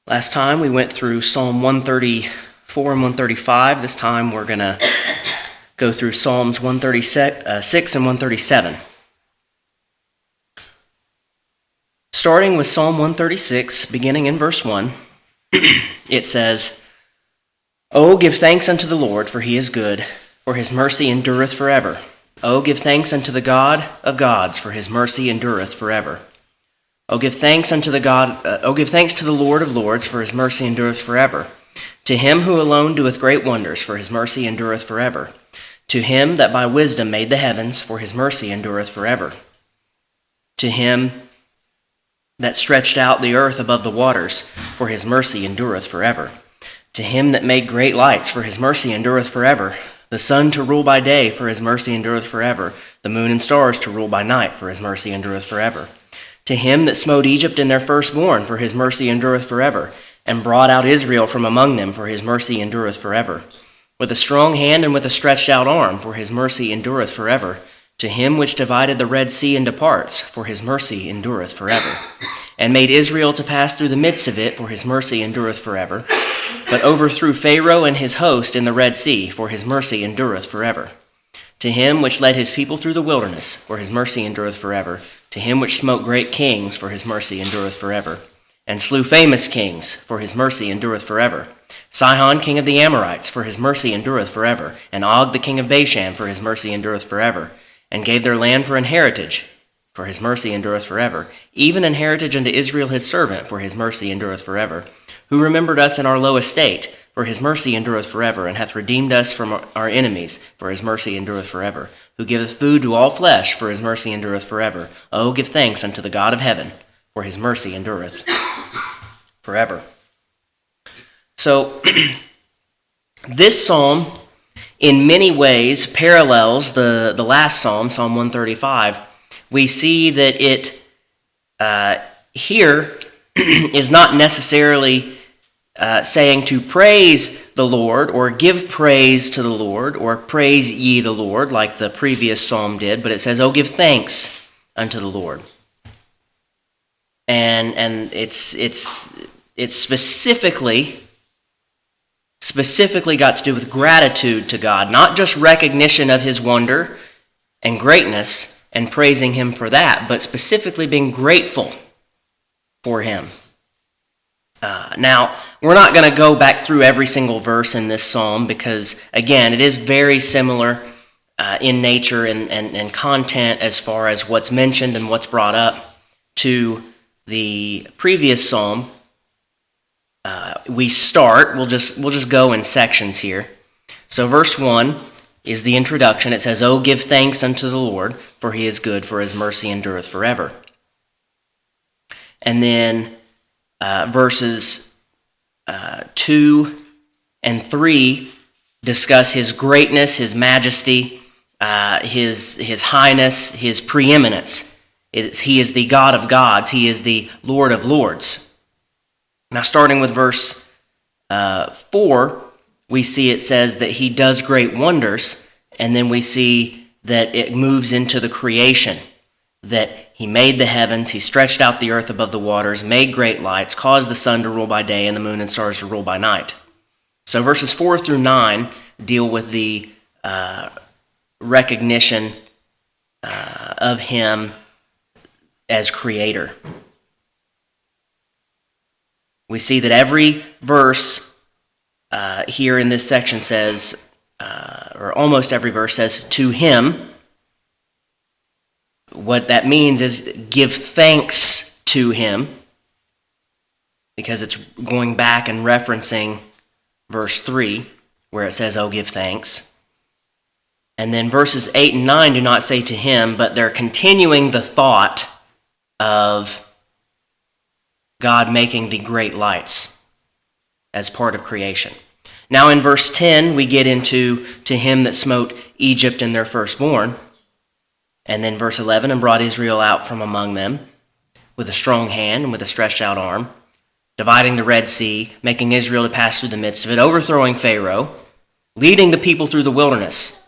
Last time we went through Psalm 134 and 135. This time we're going to go through Psalms 136 and 137. Starting with Psalm 136, beginning in verse 1, it says, "O give thanks unto the Lord, for he is good, for his mercy endureth forever. O give thanks unto the God of gods, for his mercy endureth forever. O give thanks to the Lord of lords, for his mercy endureth forever. To him who alone doeth great wonders, for his mercy endureth forever. To him that by wisdom made the heavens, for his mercy endureth forever. To him that stretched out the earth above the waters, for his mercy endureth forever. To him that made great lights, for his mercy endureth forever. The sun to rule by day, for his mercy endureth forever. The moon and stars to rule by night, for his mercy endureth forever. To him that smote Egypt in their firstborn, for his mercy endureth forever, and brought out Israel from among them, for his mercy endureth forever. With a strong hand and with a stretched out arm, for his mercy endureth forever. To him which divided the Red Sea into parts, for his mercy endureth forever. And made Israel to pass through the midst of it, for his mercy endureth forever. But overthrew Pharaoh and his host in the Red Sea, for his mercy endureth forever. To him which led his people through the wilderness, for his mercy endureth forever. To him which smote great kings, for his mercy endureth forever. And slew famous kings, for his mercy endureth forever. Sihon king of the Amorites, for his mercy endureth forever. And Og the king of Bashan, for his mercy endureth forever. And gave their land for an heritage, for his mercy endureth forever. Even an heritage unto Israel his servant, for his mercy endureth forever. Who remembered us in our low estate, for his mercy endureth forever, and hath redeemed us from our enemies, for his mercy endureth forever. Who giveth food to all flesh, for his mercy endureth forever. O give thanks unto the God of heaven, for his mercy endureth forever." So, this psalm, in many ways, parallels the last psalm, Psalm 135. We see that it here is not necessarily saying to praise the Lord or give praise to the Lord or praise ye the Lord like the previous psalm did, but it says, "Oh, give thanks unto the Lord." And it's specifically got to do with gratitude to God, not just recognition of his wonder and greatness and praising him for that, but specifically being grateful for him. Now, we're not going to go back through every single verse in this psalm because, again, it is very similar in nature and content as far as what's mentioned and what's brought up to the previous psalm. We'll just go in sections here. So verse 1 is the introduction. It says, "O give thanks unto the Lord, for he is good, for his mercy endureth forever." And then verses 2 and 3 discuss his greatness, his majesty, his highness, his preeminence. He is the God of gods. He is the Lord of lords. Now, starting with verse 4, we see it says that he does great wonders, and then we see that it moves into the creation, that he made the heavens, he stretched out the earth above the waters, made great lights, caused the sun to rule by day and the moon and stars to rule by night. So verses 4 through 9 deal with the recognition of him as creator. We see that every verse here in this section says, or almost every verse says, "to him." What that means is give thanks to him, because it's going back and referencing verse 3, where it says, "Oh, give thanks." And then verses 8 and 9 do not say "to him," but they're continuing the thought of God making the great lights as part of creation. Now in verse 10, we get into "to him that smote Egypt in their firstborn." And then verse 11, "and brought Israel out from among them with a strong hand and with a stretched out arm, dividing the Red Sea, making Israel to pass through the midst of it, overthrowing Pharaoh, leading the people through the wilderness."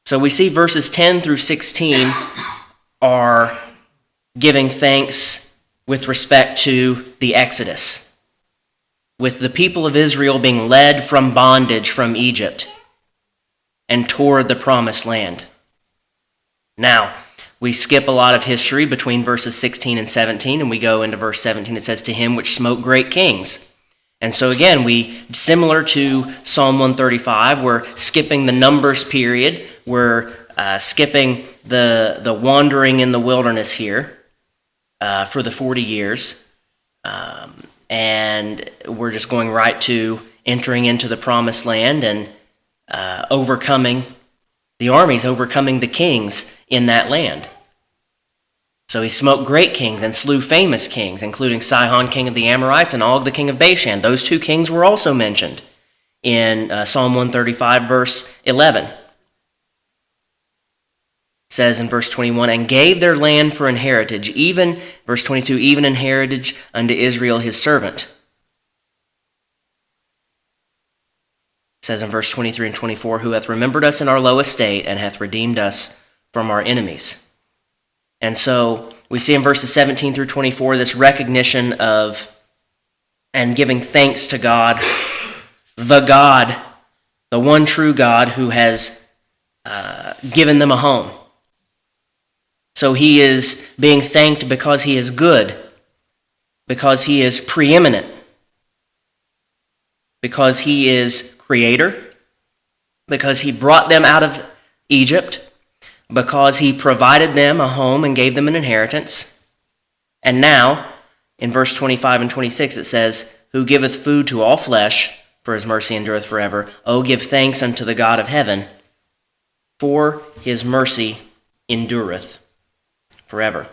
So we see verses 10 through 16 are giving thanks with respect to the Exodus, with the people of Israel being led from bondage from Egypt and toward the promised land. Now, we skip a lot of history between verses 16 and 17, and we go into verse 17. It says, "To him which smote great kings." And so again, similar to Psalm 135, we're skipping the Numbers period. We're skipping the wandering in the wilderness here for the 40 years. And we're just going right to entering into the promised land and overcoming the armies, overcoming the kings in that land. So he smote great kings and slew famous kings, including Sihon, king of the Amorites, and Og, the king of Bashan. Those two kings were also mentioned in Psalm 135, verse 11. It says in verse 21, "And gave their land for an heritage, even," verse 22, "even an heritage unto Israel his servant." It says in verse 23 and 24, "Who hath remembered us in our low estate, and hath redeemed us from our enemies." And so we see in verses 17 through 24 this recognition of and giving thanks to God, the one true God who has given them a home. So he is being thanked because he is good, because he is preeminent, because he is creator, because he brought them out of Egypt, because he provided them a home and gave them an inheritance. And now, in verse 25 and 26, it says, "Who giveth food to all flesh, for his mercy endureth forever. O give thanks unto the God of heaven, for his mercy endureth forever."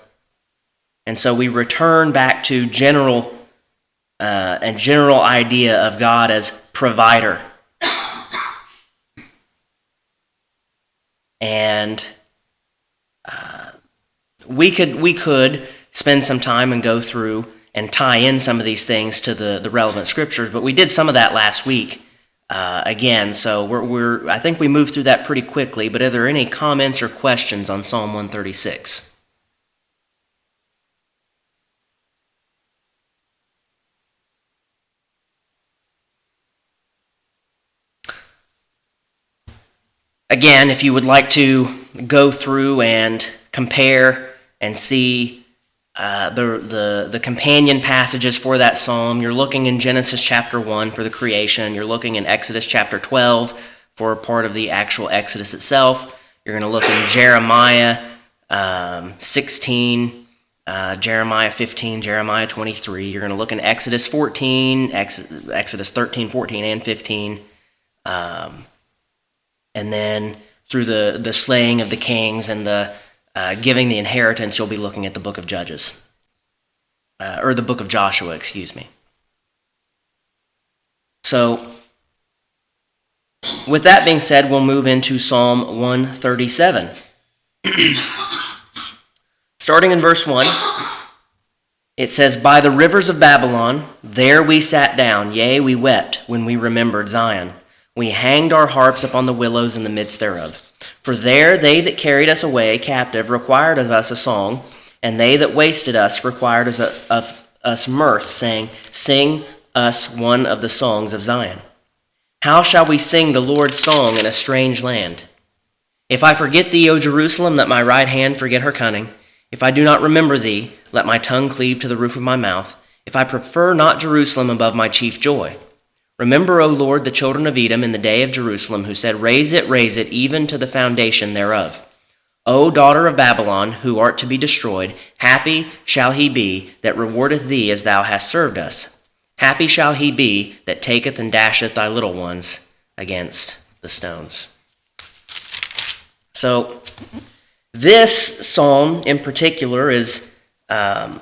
And so we return back to a general idea of God as provider. And we could spend some time and go through and tie in some of these things to the relevant scriptures, but we did some of that last week again. So I think we moved through that pretty quickly. But are there any comments or questions on Psalm 136? Again, if you would like to go through and compare and see the companion passages for that psalm, you're looking in Genesis chapter 1 for the creation. You're looking in Exodus chapter 12 for part of the actual Exodus itself. You're going to look in Jeremiah 16, Jeremiah 15, Jeremiah 23. You're going to look in Exodus 14, Exodus 13, 14, and 15. And then through the slaying of the kings and the giving the inheritance, you'll be looking at the book of Judges. Or the book of Joshua, excuse me. So, with that being said, we'll move into Psalm 137. Starting in verse 1, it says, "By the rivers of Babylon, there we sat down, yea, we wept when we remembered Zion. We hanged our harps upon the willows in the midst thereof. For there they that carried us away captive required of us a song, and they that wasted us required of us mirth, saying, Sing us one of the songs of Zion. How shall we sing the Lord's song in a strange land? If I forget thee, O Jerusalem, let my right hand forget her cunning. If I do not remember thee, let my tongue cleave to the roof of my mouth. If I prefer not Jerusalem above my chief joy. Remember, O Lord, the children of Edom in the day of Jerusalem, who said, raise it, even to the foundation thereof. O daughter of Babylon, who art to be destroyed, happy shall he be that rewardeth thee as thou hast served us. Happy shall he be that taketh and dasheth thy little ones against the stones." So, this psalm in particular is a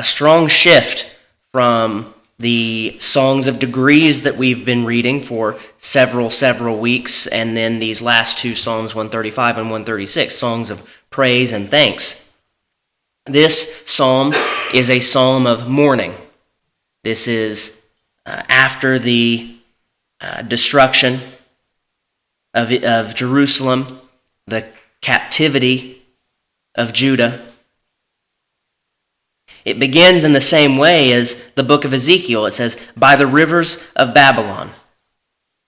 strong shift from the songs of degrees that we've been reading for several weeks, and then these last two Psalms 135 and 136, songs of praise and thanks. This psalm is a psalm of mourning. This is after the destruction of Jerusalem, the captivity of Judah. It begins in the same way as the book of Ezekiel. It says, by the rivers of Babylon,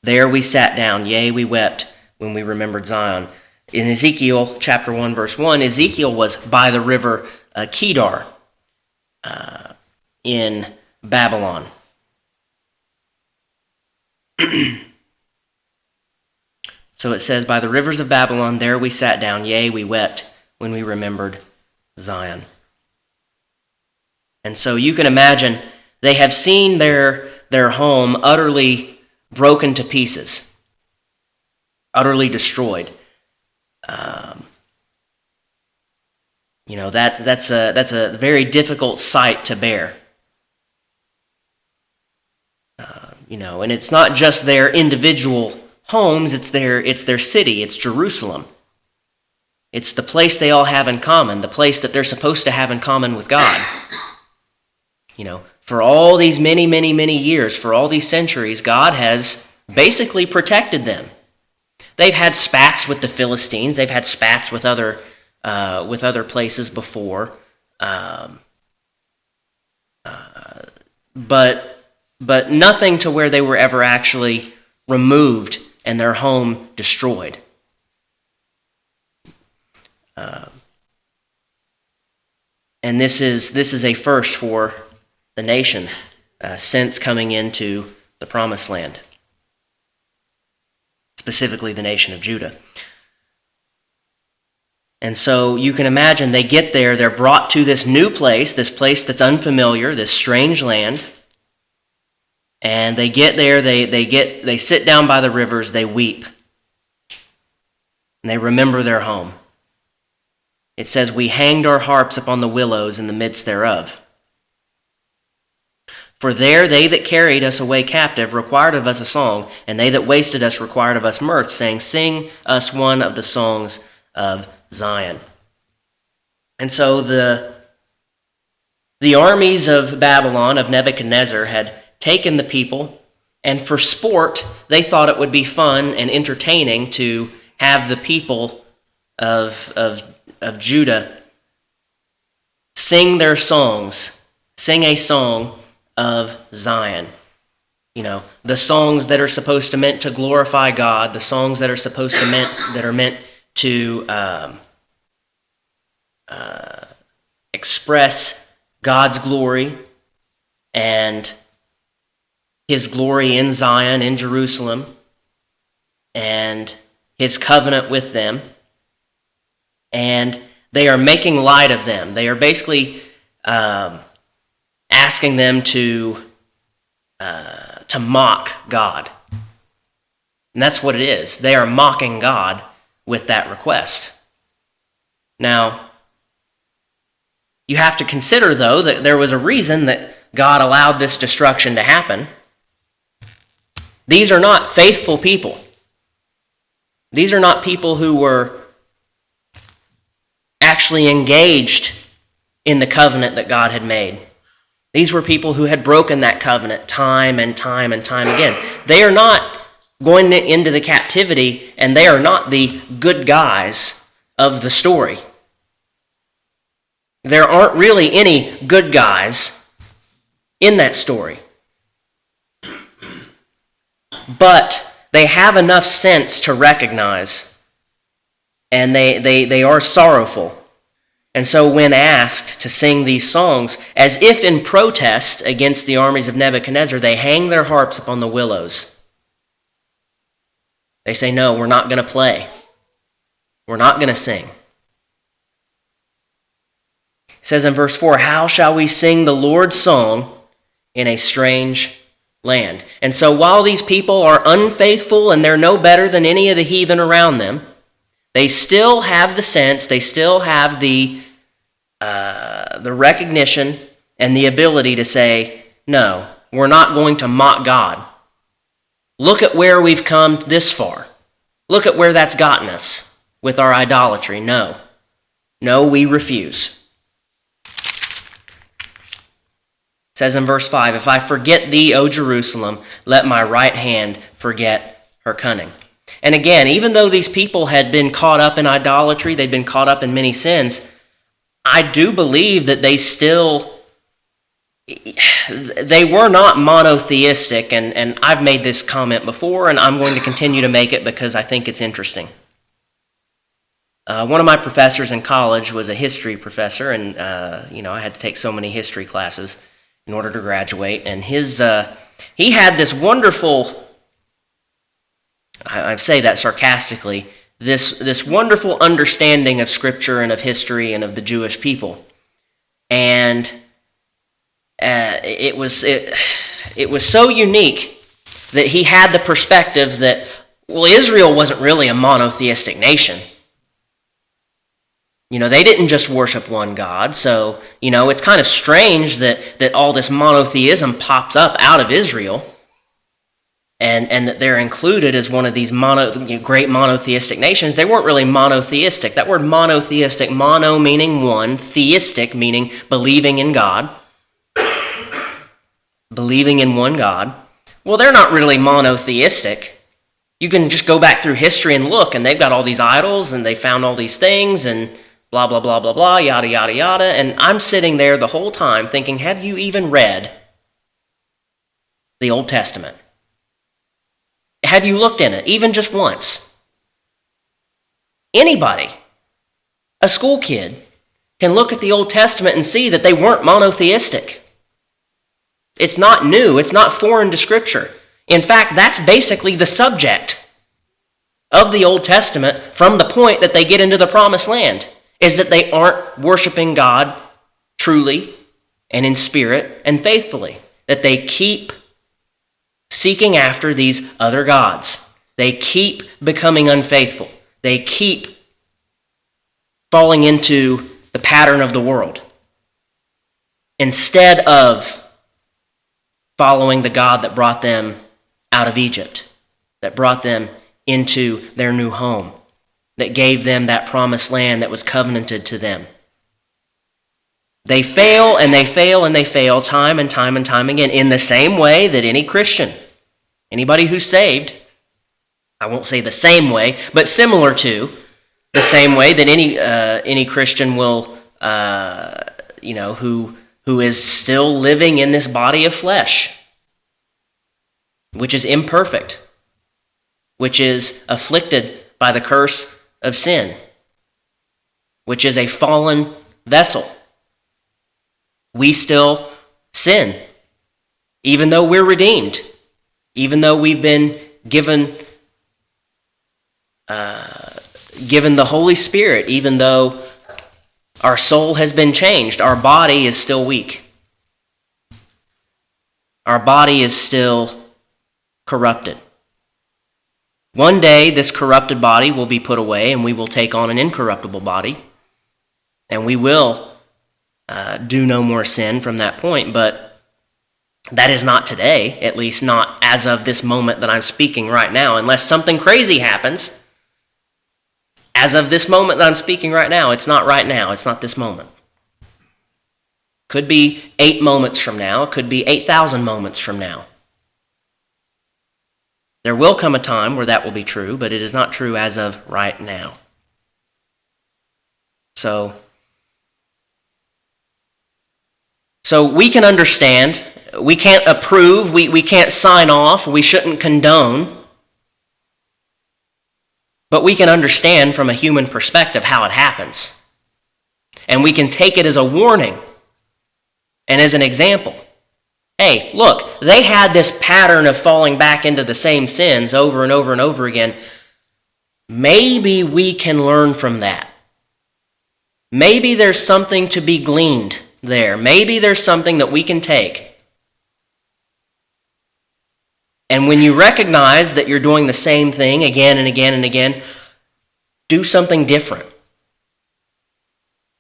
there we sat down, yea, we wept when we remembered Zion. In Ezekiel chapter 1, verse 1, Ezekiel was by the river Kedar in Babylon. So it says, by the rivers of Babylon, there we sat down, yea, we wept when we remembered Zion. And so you can imagine they have seen their home utterly broken to pieces, utterly destroyed. That's a very difficult sight to bear. And it's not just their individual homes, it's their city, it's Jerusalem. It's the place they all have in common, the place that they're supposed to have in common with God. For all these many, many, many years, for all these centuries, God has basically protected them. They've had spats with the Philistines, they've had spats with other places before, but nothing to where they were ever actually removed and their home destroyed. And this is a first for the nation since coming into the Promised Land, specifically the nation of Judah. And so you can imagine they get there, they're brought to this new place, this place that's unfamiliar, this strange land. And they get there, they sit down by the rivers, they weep. And they remember their home. It says, we hanged our harps upon the willows in the midst thereof. For there they that carried us away captive required of us a song, and they that wasted us required of us mirth, saying, sing us one of the songs of Zion. And so the armies of Babylon, of Nebuchadnezzar, had taken the people, and for sport, they thought it would be fun and entertaining to have the people of Judah sing their songs, sing a song of Zion. The songs that are supposed to meant to glorify God, the songs that are meant to express God's glory and his glory in Zion, in Jerusalem, and his covenant with them. And they are making light of them. They are basically asking them to mock God. And that's what it is. They are mocking God with that request. Now, you have to consider, though, that there was a reason that God allowed this destruction to happen. These are not faithful people. These are not people who were actually engaged in the covenant that God had made. These were people who had broken that covenant time and time and time again. They are not going into the captivity, and they are not the good guys of the story. There aren't really any good guys in that story. But they have enough sense to recognize, and they are sorrowful. And so when asked to sing these songs, as if in protest against the armies of Nebuchadnezzar, they hang their harps upon the willows. They say, no, we're not going to play. We're not going to sing. It says in verse 4, how shall we sing the Lord's song in a strange land? And so while these people are unfaithful and they're no better than any of the heathen around them, they still have the sense, they still have the recognition and the ability to say, no, we're not going to mock God. Look at where we've come this far. Look at where that's gotten us with our idolatry. No, we refuse. It says in verse 5, if I forget thee, O Jerusalem, let my right hand forget her cunning. And again, even though these people had been caught up in idolatry, they'd been caught up in many sins, I do believe that they still they were not monotheistic, and I've made this comment before, and I'm going to continue to make it because I think it's interesting. One of my professors in college was a history professor, and I had to take so many history classes in order to graduate, and he had this wonderful, I say that sarcastically, this wonderful understanding of Scripture and of history and of the Jewish people. And it was so unique that he had the perspective that, well, Israel wasn't really a monotheistic nation. They didn't just worship one God, so, it's kind of strange that all this monotheism pops up out of Israel, and that they're included as one of these great monotheistic nations. They weren't really monotheistic. That word monotheistic, mono meaning one, theistic meaning believing in God, believing in one God. Well, they're not really monotheistic. You can just go back through history and look, and they've got all these idols, and they found all these things, and blah, blah, blah, blah, blah, yada, yada, yada. And I'm sitting there the whole time thinking, have you even read the Old Testament? Have you looked in it, even just once? Anybody, a school kid, can look at the Old Testament and see that they weren't monotheistic. It's not new. It's not foreign to Scripture. In fact, that's basically the subject of the Old Testament from the point that they get into the Promised Land, is that they aren't worshiping God truly and in spirit and faithfully, that they keep seeking after these other gods. They keep becoming unfaithful. They keep falling into the pattern of the world instead of following the God that brought them out of Egypt, that brought them into their new home, that gave them that promised land that was covenanted to them. They fail and they fail and they fail time and time and time again, in the same way that any Christian, anybody who's saved, I won't say the same way, but similar to the same way that any Christian will, who is still living in this body of flesh, which is imperfect, which is afflicted by the curse of sin, which is a fallen vessel. We still sin, even though we're redeemed, even though we've been given the Holy Spirit, even though our soul has been changed, our body is still weak. Our body is still corrupted. One day, this corrupted body will be put away, and we will take on an incorruptible body, and we will do no more sin from that point, but that is not today, at least not as of this moment that I'm speaking right now, unless something crazy happens. As of this moment that I'm speaking right now, it's not right now, it's not this moment. Could be 8 moments from now, it could be 8,000 moments from now. There will come a time where that will be true, but it is not true as of right now. So we can understand, we can't approve, we can't sign off, we shouldn't condone, but we can understand from a human perspective how it happens. And we can take it as a warning and as an example. Hey, look, they had this pattern of falling back into the same sins over and over and over again. Maybe we can learn from that. Maybe there's something to be gleaned there. Maybe there's something that we can take. And when you recognize that you're doing the same thing again and again and again, do something different.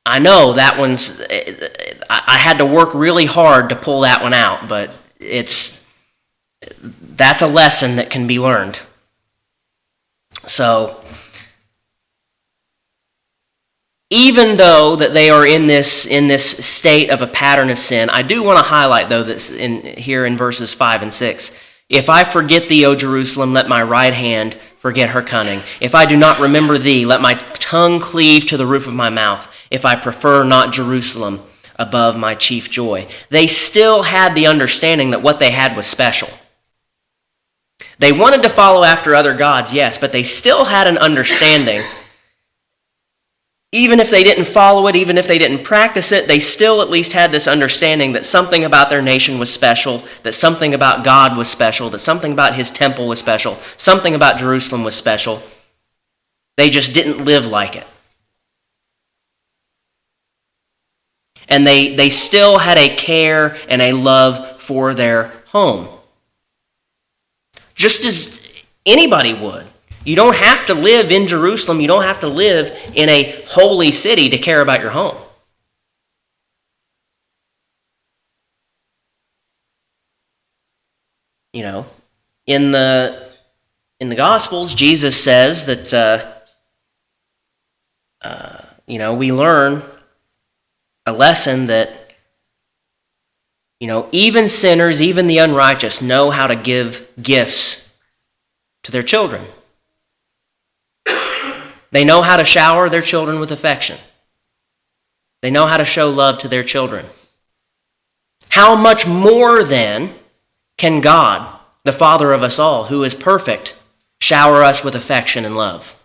I know that one's, I had to work really hard to pull that one out, but that's a lesson that can be learned. So, even though that they are in this state of a pattern of sin, I do want to highlight, though, that here in verses 5 and 6, if I forget thee, O Jerusalem, let my right hand forget her cunning. If I do not remember thee, let my tongue cleave to the roof of my mouth. If I prefer not Jerusalem, above my chief joy. They still had the understanding that what they had was special. They wanted to follow after other gods, yes, but they still had an understanding. Even if they didn't follow it, even if they didn't practice it, they still at least had this understanding that something about their nation was special, that something about God was special, that something about his temple was special, something about Jerusalem was special. They just didn't live like it. And they still had a care and a love for their home. Just as anybody would. You don't have to live in Jerusalem. You don't have to live in a holy city to care about your home. You know, in the Gospels, Jesus says that we learn a lesson that even sinners, even the unrighteous, know how to give gifts to their children. They know how to shower their children with affection. They know how to show love to their children. How much more then can God, the Father of us all, who is perfect, shower us with affection and love?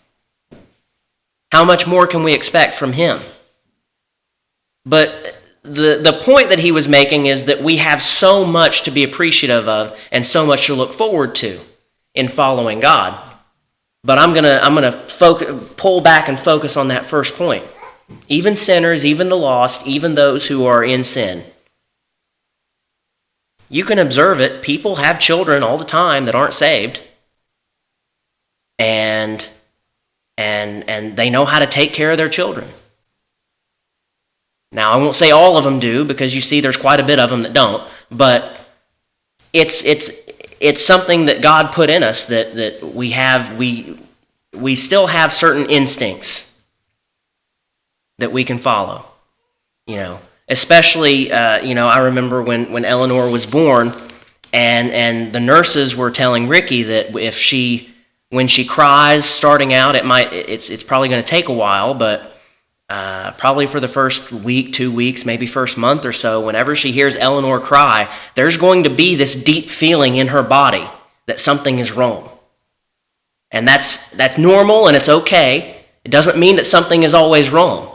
How much more can we expect from him? But the point that he was making is that we have so much to be appreciative of and so much to look forward to in following God. But I'm gonna pull back and focus on that first point. Even sinners, even the lost, even those who are in sin. You can observe it. People have children all the time that aren't saved. And they know how to take care of their children. Now, I won't say all of them do, because you see there's quite a bit of them that don't, but it's something that God put in us that we still have certain instincts that we can follow. Especially I remember when Eleanor was born, and the nurses were telling Ricky that when she cries starting out, it's probably going to take a while, but probably for the first week, 2 weeks, maybe first month or so, whenever she hears Eleanor cry, there's going to be this deep feeling in her body that something is wrong. And that's normal and it's okay. It doesn't mean that something is always wrong.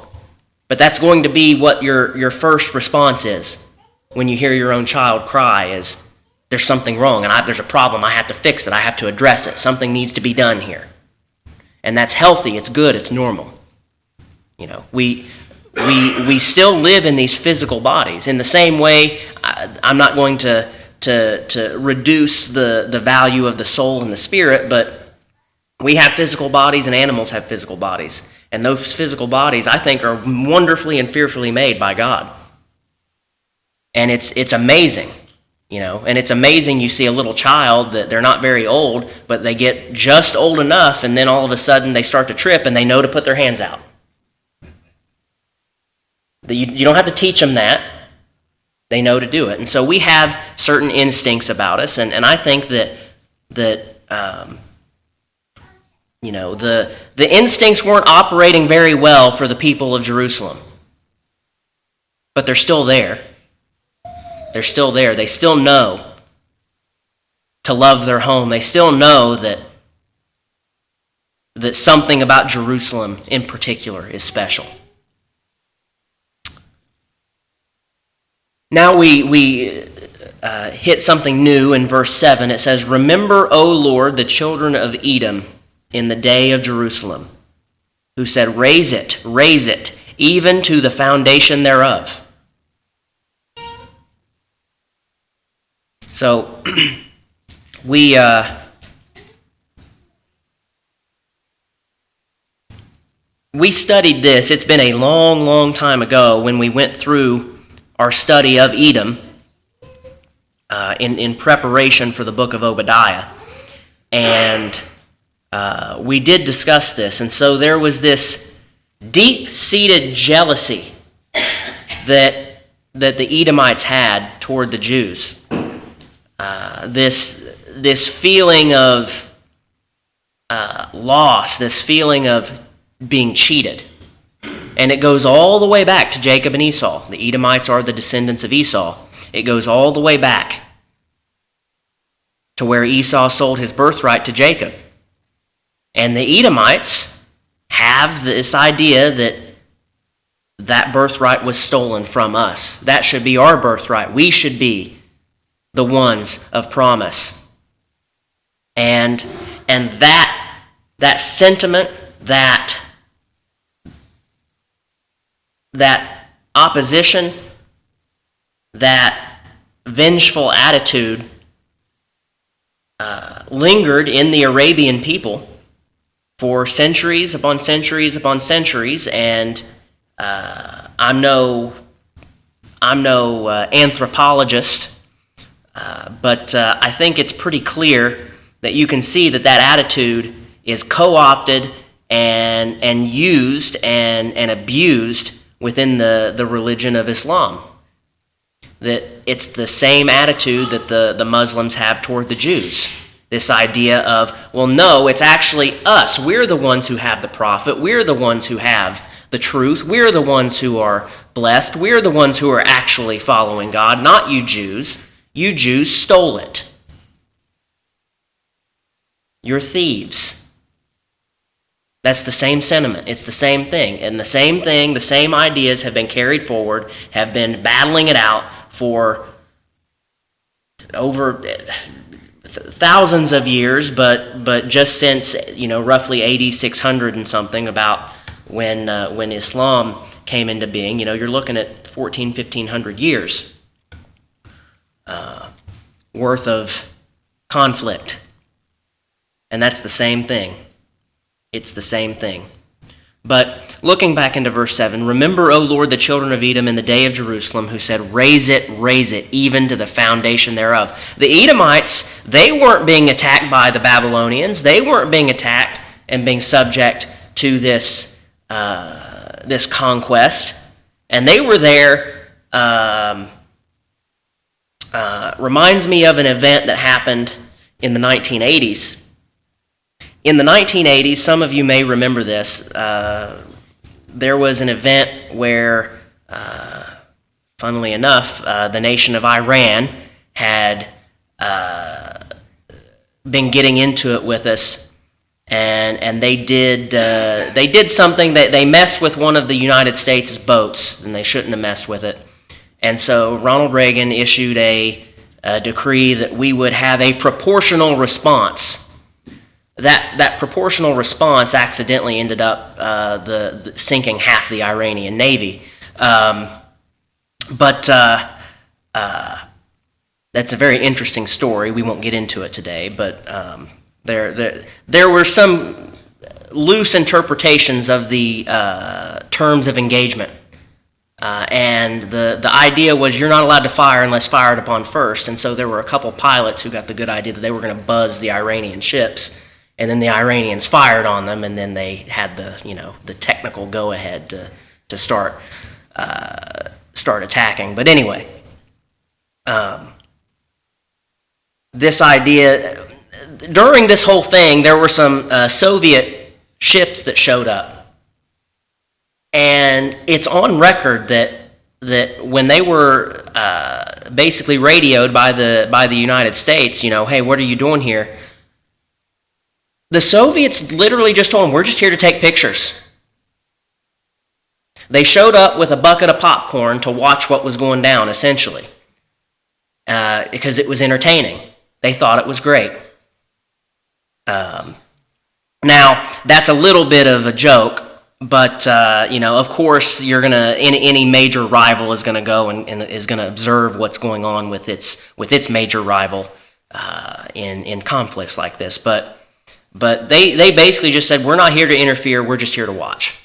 But that's going to be what your first response is when you hear your own child cry, is there's something wrong and there's a problem. I have to fix it. I have to address it. Something needs to be done here. And that's healthy. It's good. It's normal. We still live in these physical bodies. In the same way, I'm not going to reduce the value of the soul and the spirit, but we have physical bodies and animals have physical bodies. And those physical bodies, I think, are wonderfully and fearfully made by God. And it's amazing, and it's amazing you see a little child that they're not very old, but they get just old enough, and then all of a sudden they start to trip and they know to put their hands out. You don't have to teach them that. They know to do it. And so we have certain instincts about us, and I think that the instincts weren't operating very well for the people of Jerusalem. But they're still there. They're still there. They still know to love their home. They still know that something about Jerusalem in particular is special. Now we hit something new in verse 7. It says, "Remember, O Lord, the children of Edom in the day of Jerusalem, who said, raise it, even to the foundation thereof." So we studied this. It's been a long, long time ago when we went through our study of Edom in preparation for the book of Obadiah. And we did discuss this. And so there was this deep-seated jealousy that the Edomites had toward the Jews. This feeling of loss, this feeling of being cheated. And it goes all the way back to Jacob and Esau. The Edomites are the descendants of Esau. It goes all the way back to where Esau sold his birthright to Jacob. And the Edomites have this idea that that birthright was stolen from us. That should be our birthright. We should be the ones of promise. And that sentiment, that opposition, that vengeful attitude lingered in the Arabian people for centuries upon centuries upon centuries, and I'm no anthropologist, but I think it's pretty clear that you can see that attitude is co-opted and used and abused within the religion of Islam. That it's the same attitude that the Muslims have toward the Jews. This idea of, well, no, it's actually us. We're the ones who have the prophet. We're the ones who have the truth. We're the ones who are blessed. We're the ones who are actually following God, not you Jews. You Jews stole it. You're thieves. That's the same sentiment. It's the same thing. And the same thing, the same ideas have been carried forward, have been battling it out for over thousands of years, but just since, roughly AD 600 and something, about when Islam came into being, you're looking at 1500 years worth of conflict. And that's the same thing. It's the same thing. But looking back into verse 7, remember, O Lord, the children of Edom in the day of Jerusalem, who said, raise it, even to the foundation thereof. The Edomites, they weren't being attacked by the Babylonians. They weren't being attacked and being subject to this conquest. And they were there, reminds me of an event that happened in the 1980s. In the 1980s, some of you may remember this, there was an event where, funnily enough, the nation of Iran had been getting into it with us, and they did something that they messed with one of the United States' boats, and they shouldn't have messed with it. And so Ronald Reagan issued a decree that we would have a proportional response. That proportional response accidentally ended up the sinking half the Iranian Navy. But that's a very interesting story. We won't get into it today, but there were some loose interpretations of the terms of engagement. And the idea was you're not allowed to fire unless fired upon first. And so there were a couple pilots who got the good idea that they were going to buzz the Iranian ships. And then the Iranians fired on them, and then they had the technical go-ahead to start attacking. But anyway, this idea, during this whole thing, there were some Soviet ships that showed up, and it's on record that when they were basically radioed by the United States, hey, what are you doing here? The Soviets literally just told them, we're just here to take pictures. They showed up with a bucket of popcorn to watch what was going down, essentially, because it was entertaining. They thought it was great. Now, that's a little bit of a joke, but, of course, you're going to, any major rival is going to go and is going to observe what's going on with its major rival in conflicts like this. But they basically just said, we're not here to interfere, we're just here to watch.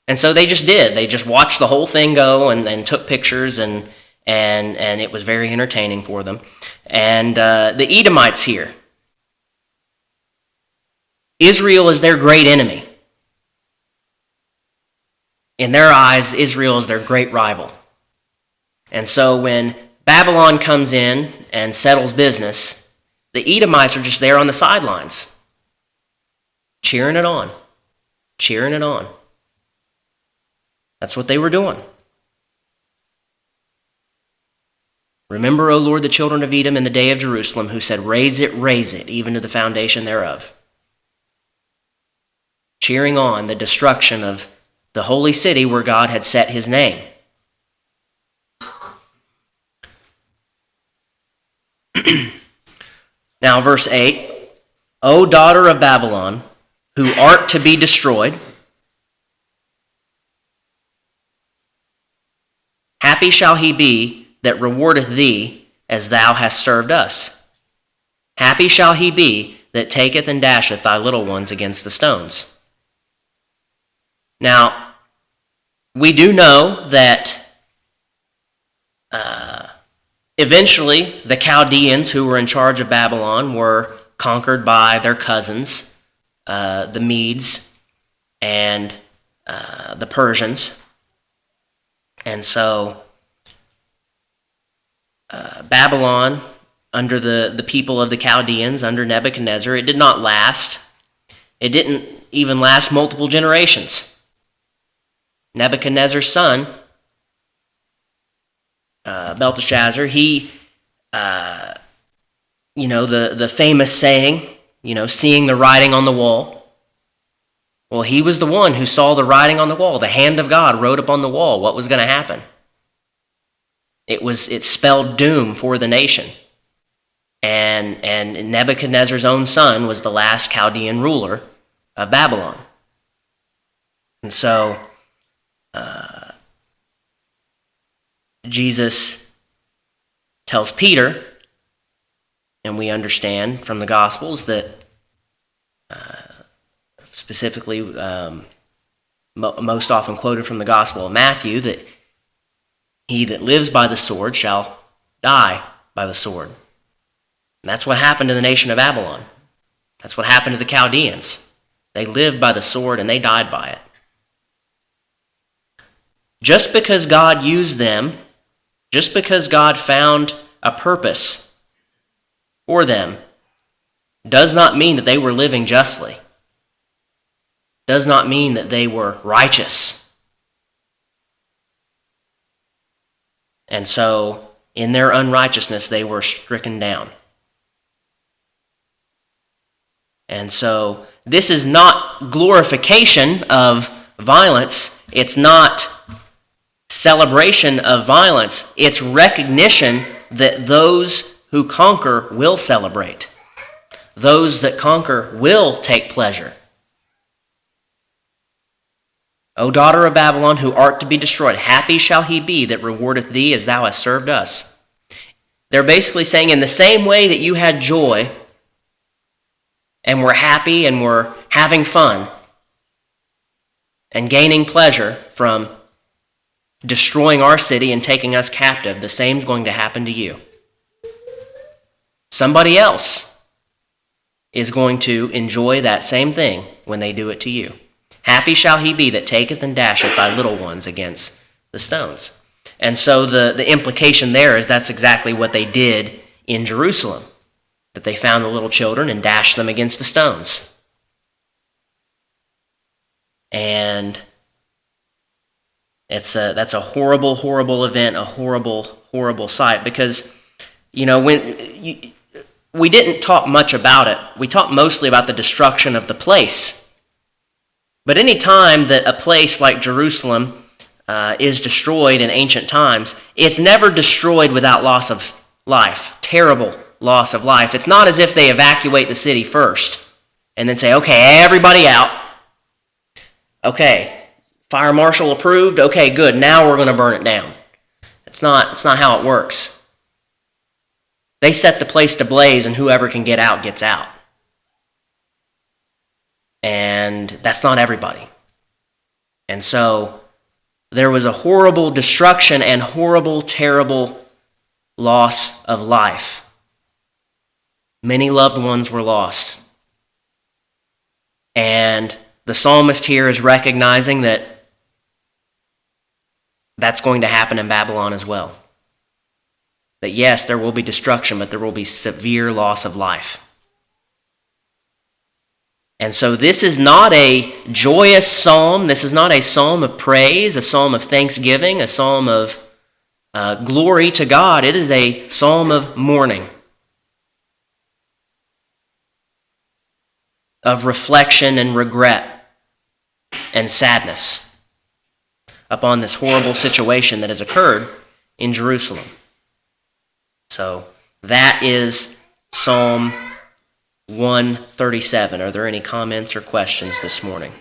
And so they just did. They just watched the whole thing go and took pictures, and it was very entertaining for them. And the Edomites here, Israel is their great enemy. In their eyes, Israel is their great rival. And so when Babylon comes in and settles business, the Edomites are just there on the sidelines, cheering it on. That's what they were doing. Remember, O Lord, the children of Edom in the day of Jerusalem, who said, raise it, even to the foundation thereof. Cheering on the destruction of the holy city where God had set his name. Now, verse 8, O daughter of Babylon, who art to be destroyed, happy shall he be that rewardeth thee as thou hast served us. Happy shall he be that taketh and dasheth thy little ones against the stones. Now, we do know that eventually the Chaldeans who were in charge of Babylon were conquered by their cousins, the Medes and the Persians. And so Babylon, under the people of the Chaldeans, under Nebuchadnezzar, it did not last. It didn't even last multiple generations. Nebuchadnezzar's son, Belteshazzar, he, the famous saying, seeing the writing on the wall. Well, he was the one who saw the writing on the wall. The hand of God wrote upon the wall what was going to happen. It spelled doom for the nation. And Nebuchadnezzar's own son was the last Chaldean ruler of Babylon. And so Jesus tells Peter, and we understand from the Gospels that specifically most often quoted from the Gospel of Matthew, that he that lives by the sword shall die by the sword. And that's what happened to the nation of Babylon. That's what happened to the Chaldeans. They lived by the sword and they died by it. Just because God used them, just because God found a purpose for them, does not mean that they were living justly. Does not mean that they were righteous. And so, in their unrighteousness, they were stricken down. And so, this is not glorification of violence. It's not celebration of violence. It's recognition that those who conquer will celebrate. Those that conquer will take pleasure. O daughter of Babylon, who art to be destroyed, happy shall he be that rewardeth thee as thou hast served us. They're basically saying, in the same way that you had joy and were happy and were having fun and gaining pleasure from destroying our city and taking us captive, the same is going to happen to you. Somebody else is going to enjoy that same thing when they do it to you. Happy shall he be that taketh and dasheth thy little ones against the stones. And so the implication there is that's exactly what they did in Jerusalem, that they found the little children and dashed them against the stones. And that's a horrible, horrible event, a horrible, horrible sight, because, we didn't talk much about it. We talked mostly about the destruction of the place. But any time that a place like Jerusalem is destroyed in ancient times, it's never destroyed without loss of life, terrible loss of life. It's not as if they evacuate the city first and then say, okay, everybody out. Okay, fire marshal approved. Okay, good. Now we're going to burn it down. It's not how it works. They set the place to blaze, and whoever can get out gets out. And that's not everybody. And so there was a horrible destruction and horrible, terrible loss of life. Many loved ones were lost. And the psalmist here is recognizing that that's going to happen in Babylon as well. That yes, there will be destruction, but there will be severe loss of life. And so this is not a joyous psalm. This is not a psalm of praise, a psalm of thanksgiving, a psalm of glory to God. It is a psalm of mourning, of reflection and regret and sadness upon this horrible situation that has occurred in Jerusalem. So that is Psalm 137. Are there any comments or questions this morning?